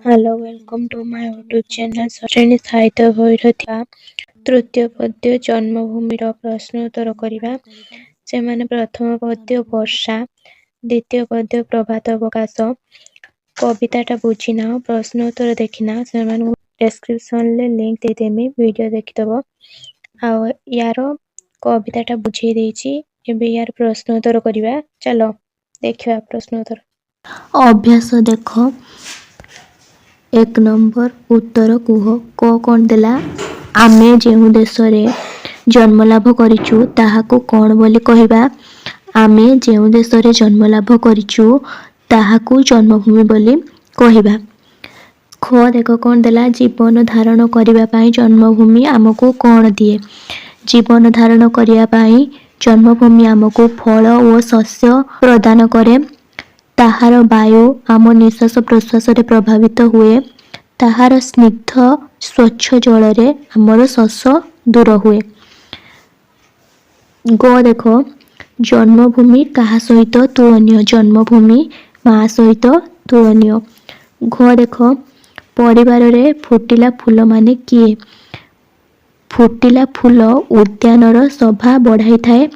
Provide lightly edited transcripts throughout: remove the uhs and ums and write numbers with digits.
Hello welcome to my YouTube channel श्रेणी साहित्य भैरथिया तृतीय पद्य जन्मभूमि प्रश्नोत्तर करिबा सेमाने प्रथम पद्य वर्षा द्वितीय पद्य प्रभात अवकाश कविताटा बुझिना प्रश्नोत्तर देखिना सेमाने डिस्क्रिप्शन ले लिंक दे देमी वीडियो देखिदबो आ यार कविताटा बुझेई देछि एबे यार प्रश्नोत्तर करिबा चलो देखिबा प्रश्नोत्तर अभ्यास देख 1 नंबर उत्तर कुह क कोन देला आमे जेउ देश रे जन्म लाभ करिछु ताहाकू कोन बोली कहिबा आमे जेउ देश रे जन्म लाभ करिछु ताहाकू जन्मभूमि बोली कहिबा। ख देख कोन देला जीवन धारण करिबा पई जन्मभूमि हमकू कोन दिए जीवन धारण करिया पई जन्मभूमि हमकू फल ओ शस्य प्रदान करे ताहार वायु आम निश्वास प्रश्वास रे प्रभावित हुए ताहार स्निग्ध स्वच्छ जल रे हमर शस दूर हुए। ग देख जन्मभूमि कहा सहित तुलनीय जन्मभूमि माँ सहित तुलनीय। घ देख परिवार रे फुटिला फूल माने किए फुटिला फूल उद्यानर शोभा बढ़ाई थाए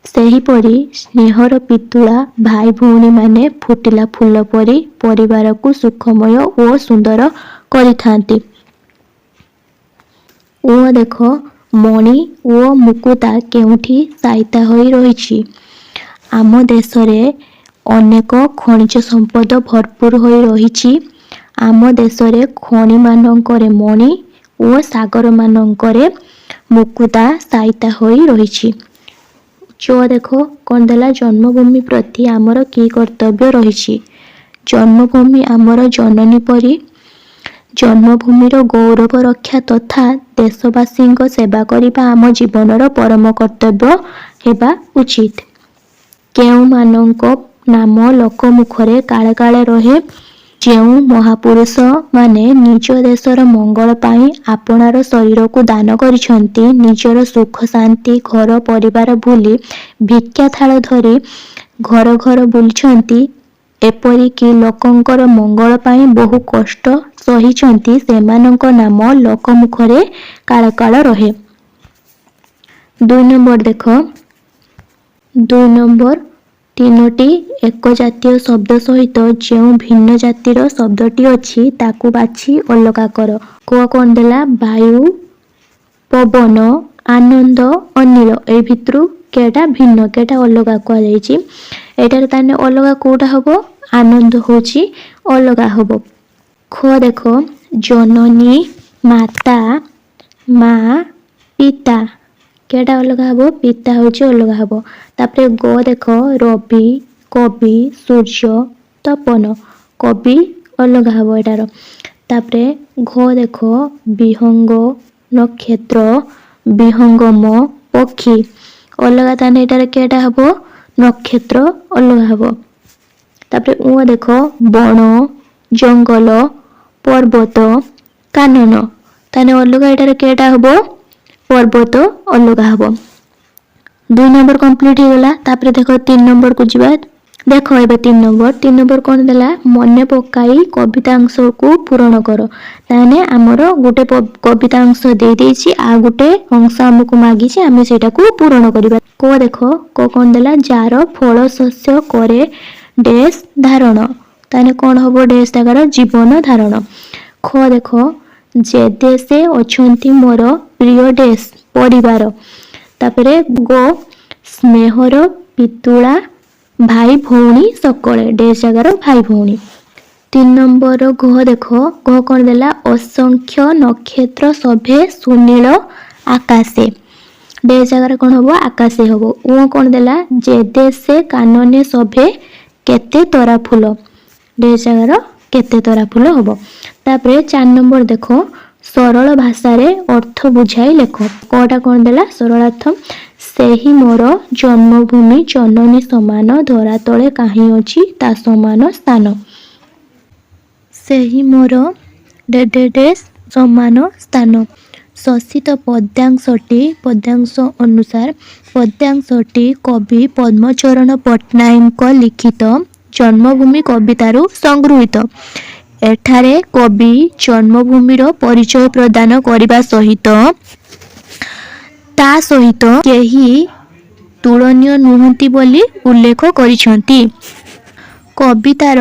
सेहीपरि स्नेहर पितुला भाई भौणी माने फुटिला फूल परी परिवार को सुखमय और सुंदर करिथांती। ओ देख मणि ओ मुकुता केउठी साइता होई रहिछि आम देश रे अनेक खनिज संपद भरपूर होई रहिछि आम देश रे खनि मानंकरे मणि ओ सागर मानंकरे मुकुता साइता होई रहिछि। जो देख कौन देला जन्मभूमि प्रति आमर की कर्तव्य रही जन्मभूमि आमर जननी परी जन्मभूमिर गौरव रक्षा तथा देशवासी सेवा करिबा आम जीवनर परम कर्तव्य हेबा उचित। केउ मानक नाम लोक मुखरे काले काले रहे जेउ महापुरुष माने निज देशर मंगल पाई आपनार शरीर को दान करिसंती निजर सुख शांति घर परिवार भूली भिक्षा थाल धरी घर घर बुलछंती एपरी कि लोकंकर मंगल पाई बहु कष्ट सहिचंती सेमानंक नाम लोक मुखरे काल काल रहे। 2 नंबर देख 2 नंबर तीनोटी एक जातीय शब्द सहित जो भिन्न जातिर शब्दटी अछि ताकू बाछि अलगा कर। को कोन देला वायु पवन आनंद अनिल ए भितरु केटा भिन्न केटा अलगा को जाईछि एटार ताने अलगा कोटा हबो आनंद होछि अलगा हबो। ख देख जननी माता माँ पिता केटा अलगा हबो पिता होछि अलगा हबो। तापरे ग देख रवि कवि सूर्य तपन कवि अलगा हबो एटार। तापरे घ देख विहंग नक्षत्र विहंगम पक्षी अलगा ताने एटार केटा हबो नक्षत्र अलगा हबो। तापरे उ देख बन जंगल पर्वत कानन ताने अलगा एटार केटा हबो पर्वत अलगा हबो। 2 नंबर कंप्लीट हो गला। तापरे देखो 3 नंबर को जिबा देखो एबे 3 नंबर कोन देला मने पकाई कवितांश को पूर्ण करो ताने हमरो गुटे कवितांश दे देछि आ गुटे अंश हमकु मागी छि आमे सेटा को पूर्ण करिबा। को देखो को कोन देला जार फल शस्य करे डेस धारण ताने कोन हबो डेस तागर जीवन धारण। ख देखो जे देशे अछंती मोर प्रिय डेस परिवार। तापरे गो स्नेहर पितुला भाई भौणी सकले डेस जगार भाई भौणी। 3 नंबर घ देखो घ कोन देला असंख्य नक्षत्र सभे सुनील आकाशे डेस जगार कोन हबो आकाशे हबो। उ कोन देला जे देशे कानने सभे केते तरा फूल डेस जगार केते तरा फूल हबो। तापरे 4 नंबर देखो सरल भाषा रे अर्थ बुझाई लेखो कोटा कोन देला सरलार्थ सेही मोर जन्मभूमि जननी समान धरा तले काहे अछि ता समान स्थान सेही मोर डेडेडेस समान स्थान। शशित पद्यांश अनुसार पद्यांशटी कवि पद्मचरण पट्टनायक लिखित जन्मभूमि कवितारू संगृहीत। ଏଠାରେ କବି ଜନ୍ମଭୂମିର ପରିଚୟ ପ୍ରଦାନ କରିବା ସହିତ ତା ସହିତ କେହି ତୁଳନୀୟ ନୁହନ୍ତି ବୋଲି ଉଲ୍ଲେଖ କରିଛନ୍ତି। କବିତାର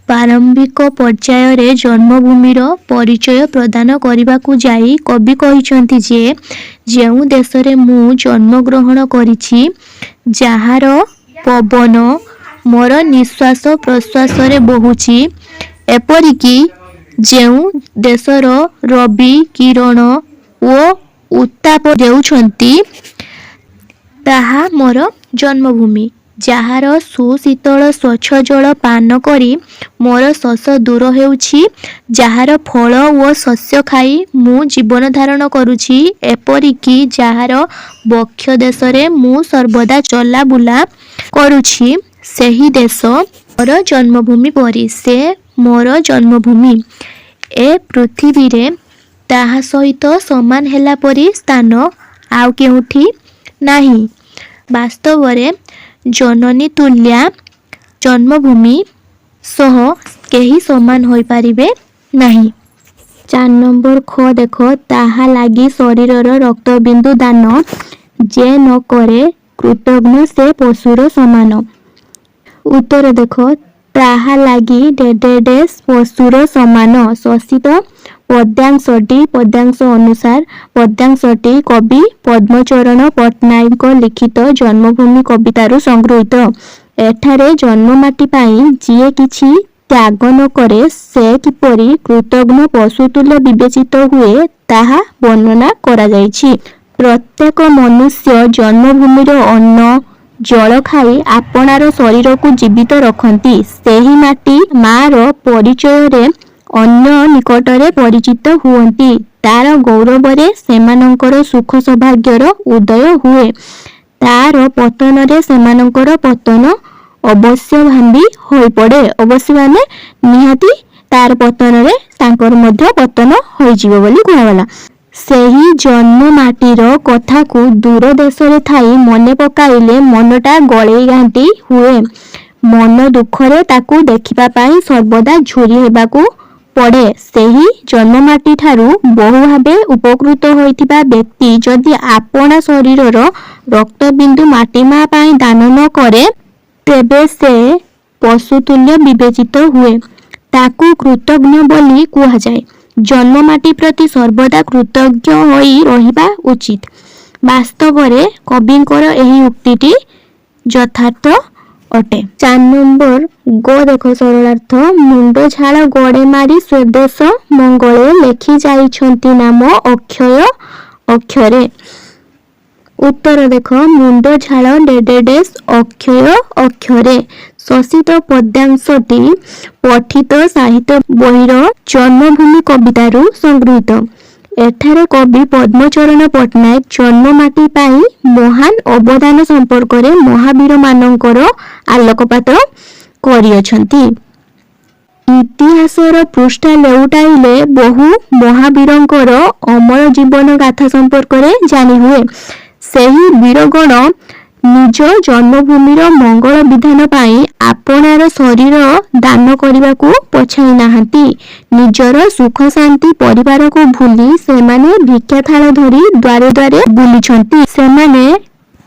ପ୍ରାରମ୍ଭିକ ପର୍ଯ୍ୟାୟରେ ଜନ୍ମଭୂମିର ପରିଚୟ ପ୍ରଦାନ କରିବାକୁ ଯାଇ କବି କହିଛନ୍ତି ଯେ ଯେଉଁ ଦେଶରେ ମୁଁ ଜନ୍ମଗ୍ରହଣ କରିଛି, ଯାହାର ପବନ ମୋର ନିଶ୍ୱାସ ପ୍ରଶ୍ୱାସରେ ବହୁଛି, ଏପରିକି ଯେଉଁ ଦେଶର ରବି କିରଣ ଓ ଉତ୍ତାପ ଦେଉଛନ୍ତି, ତାହା ମୋର ଜନ୍ମଭୂମି। ଯାହାର ସୁଶୀତଳ ସ୍ୱଚ୍ଛ ଜଳ ପାନ କରି ମୋର ଶୋଷ ଦୂର ହେଉଛି, ଯାହାର ଫଳ ଓ ଶସ୍ୟ ଖାଇ ମୁଁ ଜୀବନ ଧାରଣ କରୁଛି, ଏପରିକି ଯାହାର ବକ୍ଷ ଦେଶରେ ମୁଁ ସର୍ବଦା ଚଲାବୁଲା କରୁଛି, ସେହି ଦେଶ ମୋର ଜନ୍ମଭୂମି ପରି। ସେ ମୋର ଜନ୍ମଭୂମି। ଏ ପୃଥିବୀରେ ତାହା ସହିତ ସମାନ ହେଲା ପରି ସ୍ଥାନ ଆଉ କେଉଁଠି ନାହିଁ। ବାସ୍ତବରେ ଜନନୀ ତୁଲ୍ୟା ଜନ୍ମଭୂମି ସହ କେହି ସମାନ ହୋଇପାରିବେ ନାହିଁ। 4 ନମ୍ବର ଖ ଦେଖ, ତାହା ଲାଗି ଶରୀରର ରକ୍ତବିନ୍ଦୁ ଦାନ ଯେ ନ କରେ କୃତଘ୍ନ ସେ ପଶୁର ସମାନ। ଉତ୍ତର ଦେଖ, ତାହା ଲାଗି ପଶୁର ସମାନ। ଶୋଷିତ ପଦ୍ୟାଂଶଟି ପଦ୍ୟାଂଶ ଅନୁସାର ପଦ୍ୟାଂଶଟି କବି ପଦ୍ମଚରଣ ପଟ୍ଟନାୟକଙ୍କ ଲିଖିତ ଜନ୍ମଭୂମି କବିତାରୁ ସଂଗୃହୀତ। ଏଠାରେ ଜନ୍ମମାଟି ପାଇଁ ଯିଏ କିଛି ତ୍ୟାଗ ନ କରେ ସେ କିପରି କୃତଘ୍ନ ପଶୁତୁଲ୍ୟ ବିବେଚିତ ହୁଏ, ତାହା ବର୍ଣ୍ଣନା କରାଯାଇଛି। ପ୍ରତ୍ୟେକ ମନୁଷ୍ୟ ଜନ୍ମଭୂମିର ଅନ୍ନ ଜଳ ଖାଇ ଆପଣାର ଶରୀରକୁ ଜୀବିତ ରଖନ୍ତି। ସେହି ମାଟି ମା'ର ପରିଚୟରେ ଅନ୍ୟ ନିକଟରେ ପରିଚିତ ହୁଅନ୍ତି। ତାର ଗୌରବରେ ସେମାନଙ୍କର ସୁଖ ସୌଭାଗ୍ୟର ଉଦୟ ହୁଏ। ତାର ପତନରେ ସେମାନଙ୍କର ପତନ ଅବଶ୍ୟମ୍ଭାବୀ ହୋଇପଡ଼େ। ଅବଶ୍ୟ ମାନେ ନିହାତି ତାର ପତନରେ ତାଙ୍କର ମଧ୍ୟ ପତନ ହୋଇଯିବ ବୋଲି କୁହାଗଲା। ସେହି ଜନ୍ମ ମାଟିର କଥାକୁ ଦୂର ଦେଶରେ ଥାଇ ମନେ ପକାଇଲେ ମନଟା ଗଳେଇ ଘାଣ୍ଟି ହୁଏ। ମନ ଦୁଃଖରେ ତାକୁ ଦେଖିବା ପାଇଁ ସର୍ବଦା ଝୁରି ହେବାକୁ ପଡ଼େ। ସେହି ଜନ୍ମମାଟିଠାରୁ ବହୁ ଭାବେ ଉପକୃତ ହୋଇଥିବା ବ୍ୟକ୍ତି ଯଦି ଆପଣା ଶରୀରର ରକ୍ତବିନ୍ଦୁ ମାଟିମା ପାଇଁ ଦାନ ନ କରେ, ତେବେ ସେ ପଶୁତୁଲ୍ୟ ବିବେଚିତ ହୁଏ। ତାକୁ କୃତଘ୍ନ ବୋଲି କୁହାଯାଏ। ଜନ୍ମମାଟି ପ୍ରତି ସର୍ବଦା କୃତଜ୍ଞ ହୋଇ ରହିବା ଉଚିତ। ବାସ୍ତବରେ କବିଙ୍କର ଏହି ଉକ୍ତିଟି ଯଥାର୍ଥ ଅଟେ। 4 ନମ୍ବର ଗ ଦେଖ ସରଳାର୍ଥ, ମୁଣ୍ଡ ଝାଳ ଗୋଡ଼େ ମାରି ସ୍ୱଦେଶ ମଙ୍ଗଳେ ଲେଖି ଯାଇଛନ୍ତି ନାମ ଅକ୍ଷୟ ଅକ୍ଷରେ। ଉତ୍ତର ଦେଖ, ମୁଣ୍ଡ ଝାଳ ଅକ୍ଷୟ ଅକ୍ଷରେ। ଶୋଷିତ ପଦ୍ୟାଂଶଟି ପଠିତ ସାହିତ୍ୟ ବହିର ଜନ୍ମଭୂମି କବିତାରୁ ସଂଗୃହୀତ। ଏଠାରେ କବି ପଦ୍ମଚରଣ ପଟ୍ଟନାୟକ ଜନ୍ମମାଟି ପାଇଁ ମହାନ ଅବଦାନ ସମ୍ପର୍କରେ ମହାବୀରମାନଙ୍କର ଆଲୋକପାତ କରିଅଛନ୍ତି। ଇତିହାସର ପୃଷ୍ଠା ଲେଉଟାଇଲେ ବହୁ ମହାବୀରଙ୍କର ଅମର ଜୀବନ ଗାଥା ସମ୍ପର୍କରେ ଜାଣିହୁଏ। ସେହି ବୀରଗଣ ନିଜ ଜନ୍ମଭୂମିର ମଙ୍ଗଳ ବିଧାନ ପାଇଁ ଆପଣାର ଶରୀର ଦାନ କରିବାକୁ ପଛାଇ ନାହାନ୍ତି। ନିଜର ସୁଖ ଶାନ୍ତି ପରିବାରକୁ ଭୁଲି ସେମାନେ ଭିକ୍ଷା ଥାଳ ଧରି ଦ୍ୱାରେ ଦ୍ୱାରେ ବୁଲିଛନ୍ତି। ସେମାନେ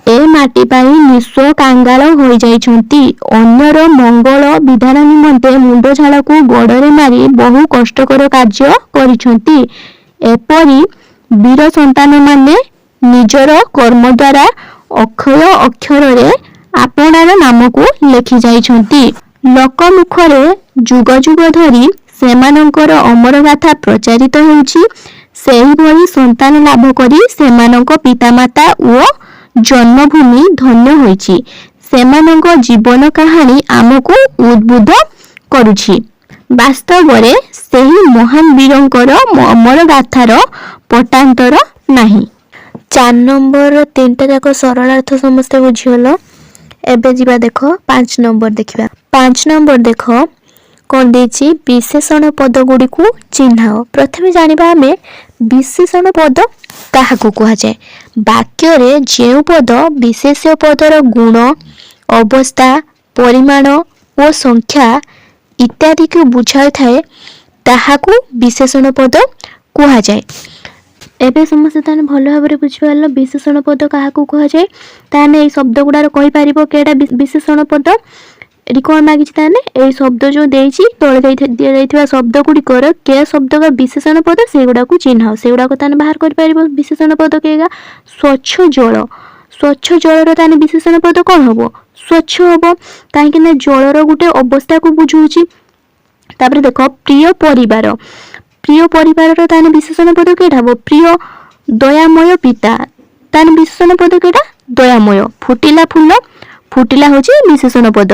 ଏ ମାଟି ପାଇଁ ନିଃସ୍ୱ କାଙ୍ଗାଳ ହୋଇଯାଇଛନ୍ତି। ଅନ୍ୟର ମଙ୍ଗଳ ବିଧାନ ନିମନ୍ତେ ମୁଣ୍ଡ ଝାଳକୁ ଗୋଡ଼ରେ ମାରି ବହୁ କଷ୍ଟକର କାର୍ଯ୍ୟ କରିଛନ୍ତି। ଏପରି ବୀର ସନ୍ତାନମାନେ ନିଜର କର୍ମ ଦ୍ୱାରା ଅକ୍ଷୟ ଅକ୍ଷରରେ ଆପଣାର ନାମକୁ ଲେଖି ଯାଇଛନ୍ତି। ଲୋକମୁଖରେ ଯୁଗ ଯୁଗ ଧରି ସେମାନଙ୍କର ଅମର ଗାଥା ପ୍ରଚାରିତ ହେଉଛି। ସେହିଭଳି ସନ୍ତାନ ଲାଭ କରି ସେମାନଙ୍କ ପିତାମାତା ଓ ଜନ୍ମଭୂମି ଧନ୍ୟ ହୋଇଛି। ସେମାନଙ୍କ ଜୀବନ କାହାଣୀ ଆମକୁ ଉଦ୍ବୁଦ୍ଧ କରୁଛି। ବାସ୍ତବରେ ସେହି ମହାନ ବୀରଙ୍କର ଅମର ଗାଥାର ପଟାନ୍ତର ନାହିଁ। 4 ନମ୍ବର 3ଟା ଯାକ ସରଳାର୍ଥ ସମସ୍ତେ ବୁଝିଗଲ। ଏବେ ଯିବା ଦେଖ 5 ନମ୍ବର ଦେଖିବା। 5 ନମ୍ବର ଦେଖ କ'ଣ ଦେଇଛି, ବିଶେଷଣ ପଦ ଗୁଡ଼ିକୁ ଚିହ୍ନାଅ। ପ୍ରଥମେ ଜାଣିବା ଆମେ ବିଶେଷଣ ପଦ କାହାକୁ କୁହାଯାଏ। ବାକ୍ୟରେ ଯେଉଁ ପଦ ବିଶେଷ୍ୟ ପଦର ଗୁଣ, ଅବସ୍ଥା, ପରିମାଣ ଓ ସଂଖ୍ୟା ଇତ୍ୟାଦିକୁ ବୁଝାଇଥାଏ ତାହାକୁ ବିଶେଷଣ ପଦ କୁହାଯାଏ। ଏବେ ସମସ୍ତେ ତାହେଲେ ଭଲ ଭାବରେ ବୁଝିପାରିଲ ବିଶେଷଣ ପଦ କାହାକୁ କୁହାଯାଏ। ତାହେଲେ ଏଇ ଶବ୍ଦ ଗୁଡ଼ାର କହିପାରିବ କେଇଟା ବିଶେଷଣ ପଦ। ଏଠି କ'ଣ ମାଗିଛି ତାହେଲେ ଏଇ ଶବ୍ଦ ଯେଉଁ ଦେଇଛି ତଳେ ଦିଆଯାଇଥିବା ଶବ୍ଦ ଗୁଡ଼ିକର କେ ଶବ୍ଦ ବା ବିଶେଷଣ ପଦ ସେଗୁଡ଼ାକୁ ଚିହ୍ନାଅ। ସେଗୁଡ଼ାକ ତାହେଲେ ବାହାର କରିପାରିବ ବିଶେଷଣ ପଦ କେଇଗା। ସ୍ୱଚ୍ଛ ଜଳ, ସ୍ୱଚ୍ଛ ଜଳର ତାହେଲେ ବିଶେଷଣ ପଦ କ'ଣ ହବ? ସ୍ୱଚ୍ଛ ହବ, କାହିଁକି ନା ଜଳର ଗୋଟେ ଅବସ୍ଥାକୁ ବୁଝଉଛି। ତାପରେ ଦେଖ ପ୍ରିୟ ପରିବାର, ପ୍ରିୟ ପରିବାରର ତାହେଲେ ବିଶେଷଣ ପଦ କେଇଟା ହବ? ପ୍ରିୟ। ଦୟାମୟ ପିତା, ତାହେଲେ ବିଶେଷଣ ପଦ କେଇଟା? ଦୟାମୟ। ଫୁଟିଲା ଫୁଲ, ଫୁଟିଲା ହଉଛି ବିଶେଷଣ ପଦ।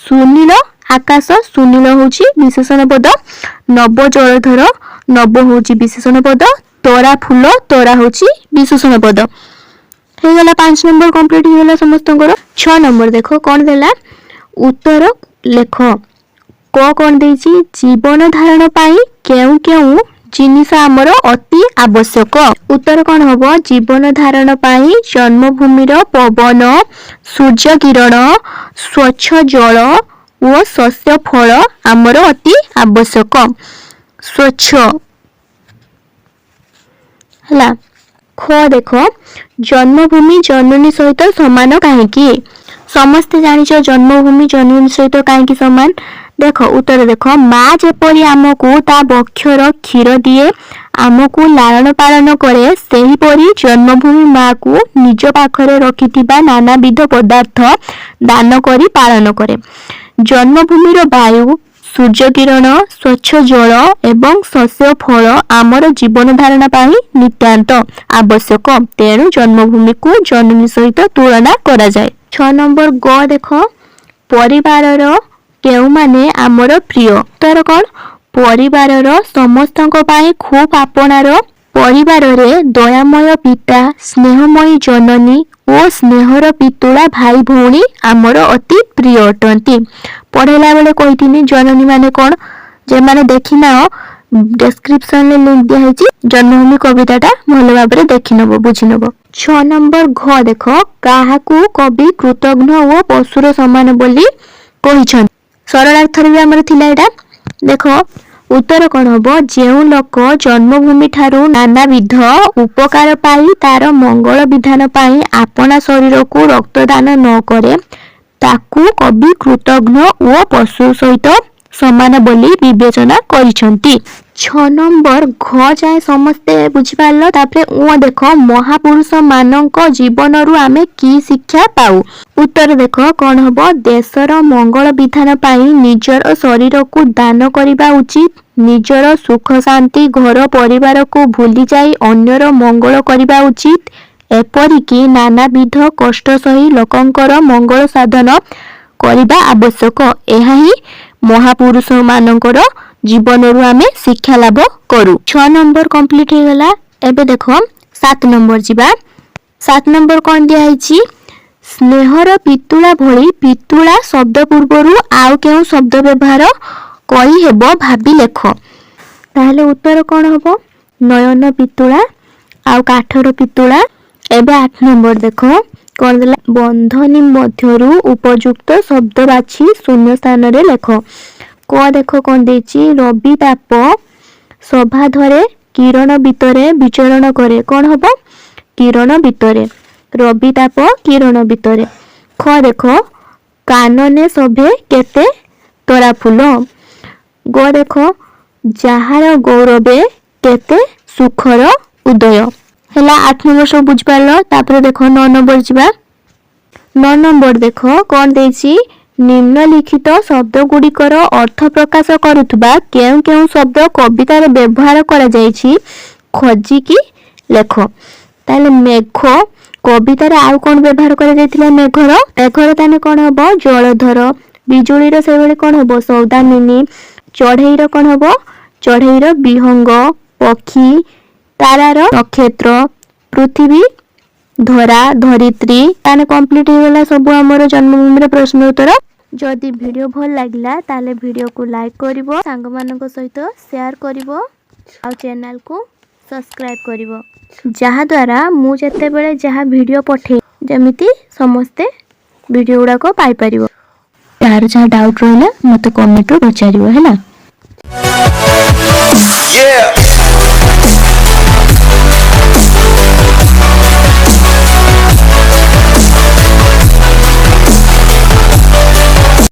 ସୁନୀଳ ଆକାଶ, ସୁନୀଳ ହଉଛି ବିଶେଷଣ ପଦ। ନବ ଜଳଧର, ନବ ହଉଛି ବିଶେଷଣ ପଦ। ତରା ଫୁଲ, ତରା ହଉଛି ବିଶେଷଣ ପଦ। ହେଇଗଲା 5 ନମ୍ବର କମ୍ପ୍ଲିଟ ହେଇଗଲା ସମସ୍ତଙ୍କର। 6 ନମ୍ବର ଦେଖ କ'ଣ ଦେଲା, ଉତ୍ତର ଲେଖ। କ'ଣ ଦେଇଛି? ଜୀବନ ଧାରଣ ପାଇଁ କେଉଁ କେଉଁ ଜିନିଷ ଆମର ଅତି ଆବଶ୍ୟକ। ଉତ୍ତର କ'ଣ ହବ? ଜୀବନ ଧାରଣ ପାଇଁ ଜନ୍ମଭୂମିର ପବନ, ସୂର୍ଯ୍ୟ କିରଣ, ସ୍ୱଚ୍ଛ ଜଳ ଓ ଶସ୍ୟ ଫଳ ଆମର ଅତି ଆବଶ୍ୟକ। ସ୍ୱଚ୍ଛ ହେଲା। ଖ ଦେଖ, ଜନ୍ମଭୂମି ଜନନୀ ସହିତ ସମାନ କାହିଁକି? ସମସ୍ତେ ଜାଣିଛ ଜନ୍ମଭୂମି ଜନନୀ ସହିତ କାହିଁକି ସମାନ। ଦେଖ ଉତ୍ତର ଦେଖ, ମା ଯେପରି ଆମକୁ ତା ବକ୍ଷର କ୍ଷୀର ଦିଏ, ଆମକୁ ଲାଳନ ପାଳନ କରେ, ସେହିପରି ଜନ୍ମଭୂମି ମାକୁ ନିଜ ପାଖରେ ରଖିଥିବା ନାନାବିଧ ପଦାର୍ଥ ଦାନ କରି ପାଳନ କରେ। ଜନ୍ମଭୂମିର ବାୟୁ, ସୂର୍ଯ୍ୟ କିରଣ, ସ୍ୱଚ୍ଛ ଜଳ ଏବଂ ଶସ୍ୟ ଫଳ ଆମର ଜୀବନ ଧାରଣ ପାଇଁ ନିତାନ୍ତ ଆବଶ୍ୟକ। ତେଣୁ ଜନ୍ମଭୂମିକୁ ଜନନୀ ସହିତ ତୁଳନା କରାଯାଏ। 6 ନମ୍ବର ଗ ଦେଖ, ପରିବାରର କେଉଁମାନେ ଆମର ପ୍ରିୟ। ତାର କ'ଣ? ପରିବାରର ସମସ୍ତଙ୍କ ପାଇଁ ଖୁବ୍ ଆପଣାର। ପରିବାରରେ ଦୟାମୟ ପିତା, ସ୍ନେହମୟୀ ଜନନୀ ଓ ସ୍ନେହର ପିତୁଳା ଭାଇ ଭଉଣୀ ଆମର ଅତି ପ୍ରିୟ ଅଟନ୍ତି। ପଢ଼େଇଲା ବେଳେ କହିଥିଲି ଜନନୀ ମାନେ କ'ଣ, ଯେମାନେ ଦେଖିନାଅ ଡେସ୍କ୍ରିପସନରେ ଲିଙ୍କ ଦିଆହେଇଛି, ଜନ୍ମଭୂମି କବିତାଟା ଭଲ ଭାବରେ ଦେଖିନେବ, ବୁଝିନେବ। 6 ନମ୍ବର ଘ ଦେଖ, କାହାକୁ କବି କୃତଘ୍ନ ଓ ପଶୁର ସମାନ ବୋଲି କହିଛନ୍ତି। ସରଳାର୍ଥରେ ବି ଆମର ଥିଲା ଏଇଟା। ଦେଖ ଉତ୍ତର କ'ଣ ହବ? ଯେଉଁ ଲୋକ ଜନ୍ମଭୂମି ଠାରୁ ନାନାବିଧ ଉପକାର ପାଇ ତାର ମଙ୍ଗଳ ବିଧାନ ପାଇଁ ଆପଣା ଶରୀରକୁ ରକ୍ତଦାନ ନ କରେ, ତାକୁ କବି କୃତଘ୍ନ ଓ ପଶୁ ସହିତ ସମାନ ବୋଲି ବିବେଚନା କରିଛନ୍ତି। 6 ନମ୍ବର ଘ ଯାଏ ସମସ୍ତେ ବୁଝିପାରିଲ। ତାପରେ ଦେଖ, ମହାପୁରୁଷ ମାନଙ୍କ ଜୀବନରୁ ଆମେ କି ଶିକ୍ଷା ପାଉ। ଉତ୍ତର ଦେଖ କ'ଣ ହବ? ଦେଶର ମଙ୍ଗଳ ବିଧାନ ପାଇଁ ନିଜର ଶରୀରକୁ ଦାନ କରିବା ଉଚିତ। ନିଜର ସୁଖ ଶାନ୍ତି ଘର ପରିବାରକୁ ଭୁଲି ଯାଇ ଅନ୍ୟର ମଙ୍ଗଳ କରିବା ଉଚିତ। ଏପରିକି ନାନାବିଧ କଷ୍ଟ ସହି ଲୋକଙ୍କର ମଙ୍ଗଳ ସାଧନ କରିବା ଆବଶ୍ୟକ। ଏହା ହିଁ ମହାପୁରୁଷ ମାନଙ୍କର ଜୀବନରୁ ଆମେ ଶିକ୍ଷା ଲାଭ କରୁ। 6 ନମ୍ବର କମ୍ପ୍ଲିଟ ହେଇଗଲା। ଏବେ ଦେଖ 7 ନମ୍ବର ଯିବା। 7 ନମ୍ବର କ'ଣ ଦିଆହେଇଛି? ସ୍ନେହର ପିତୁଳା ଭଳି ପିତୁଳା ଶବ୍ଦ ପୂର୍ବରୁ ଆଉ କେଉଁ ଶବ୍ଦ ବ୍ୟବହାର କରିହେବ ଭାବି ଲେଖ। ତାହେଲେ ଉତ୍ତର କ'ଣ ହବ? ନୟନ ପିତୁଳା ଆଉ କାଠର ପିତୁଳା। ଏବେ 8 ନମ୍ବର ଦେଖ କ'ଣ ଦେଲା? ବନ୍ଧନୀ ମଧ୍ୟରୁ ଉପଯୁକ୍ତ ଶବ୍ଦ ବାଛି ଶୂନ୍ୟ ସ୍ଥାନରେ ଲେଖ। ଦେଖ କ'ଣ ଦେଇଛି? ରବି ତାପ ସଭା ଧରେ, କିରଣ ଭିତରେ ବିଚରଣ କରେ। କ'ଣ ହବ? କିରଣ ଭିତରେ। ରବି ତାପ କିରଣ ଭିତରେ। ଖ ଦେଖ, କାନନେ ଶୋଭେ କେତେ ତରା ଫୁଲ। ଗ ଦେଖ, ଯାହାର ଗୌରବେ କେତେ ସୁଖର ଉଦୟ। ହେଲା 8 ନମ୍ବର ସବୁ ବୁଝିପାରିଲ। ତାପରେ ଦେଖ 9 ନମ୍ବର ଯିବା। 9 ନମ୍ବର ଦେଖ କ'ଣ ଦେଇଛି? ନିମ୍ନଲିଖିତ ଶବ୍ଦ ଗୁଡ଼ିକର ଅର୍ଥ ପ୍ରକାଶ କରୁଥିବା କେଉଁ କେଉଁ ଶବ୍ଦ କବିତାରେ ବ୍ୟବହାର କରାଯାଇଛି ଖୋଜିକି ଲେଖ। ତାହେଲେ ମେଘ, କବିତାରେ ଆଉ କ'ଣ ବ୍ୟବହାର କରାଯାଇଥିଲା? ମେଘର ତାହେଲେ କ'ଣ ହବ? ଜଳଧର। ବିଜୁଳିର ସେଇଭଳି କ'ଣ ହବ? ସୌଦାମିନୀ। ଚଢ଼େଇର କ'ଣ ହବ? ଚଢ଼େଇର ବିହଙ୍ଗ। ପକ୍ଷୀ, ତାରାର ନକ୍ଷତ୍ର। ପୃଥିବୀ, ଧରା, ଧରିତ୍ରୀ। ତାହେଲେ କମ୍ପ୍ଲିଟ ହେଇଗଲା ସବୁ ଆମର ଜନ୍ମଭୂମିର ପ୍ରଶ୍ନ ଉତ୍ତର। ଯଦି ଭିଡ଼ିଓ ଭଲ ଲାଗିଲା ତାହେଲେ ଭିଡ଼ିଓକୁ ଲାଇକ୍ କରିବ, ସାଙ୍ଗମାନଙ୍କ ସହିତ ସେୟାର କରିବ ଆଉ ଚ୍ୟାନେଲକୁ ସବସ୍କ୍ରାଇବ୍ କରିବ, ଯାହାଦ୍ୱାରା ମୁଁ ଯେତେବେଳେ ଯାହା ଭିଡ଼ିଓ ପଠାଇ ଯେମିତି ସମସ୍ତେ ଭିଡ଼ିଓ ଗୁଡ଼ାକ ପାଇପାରିବ। ତାର ଯାହା ଡାଉଟ୍ ରହିଲା ମୋତେ କମେଣ୍ଟରେ ପଚାରିବ ହେଲା।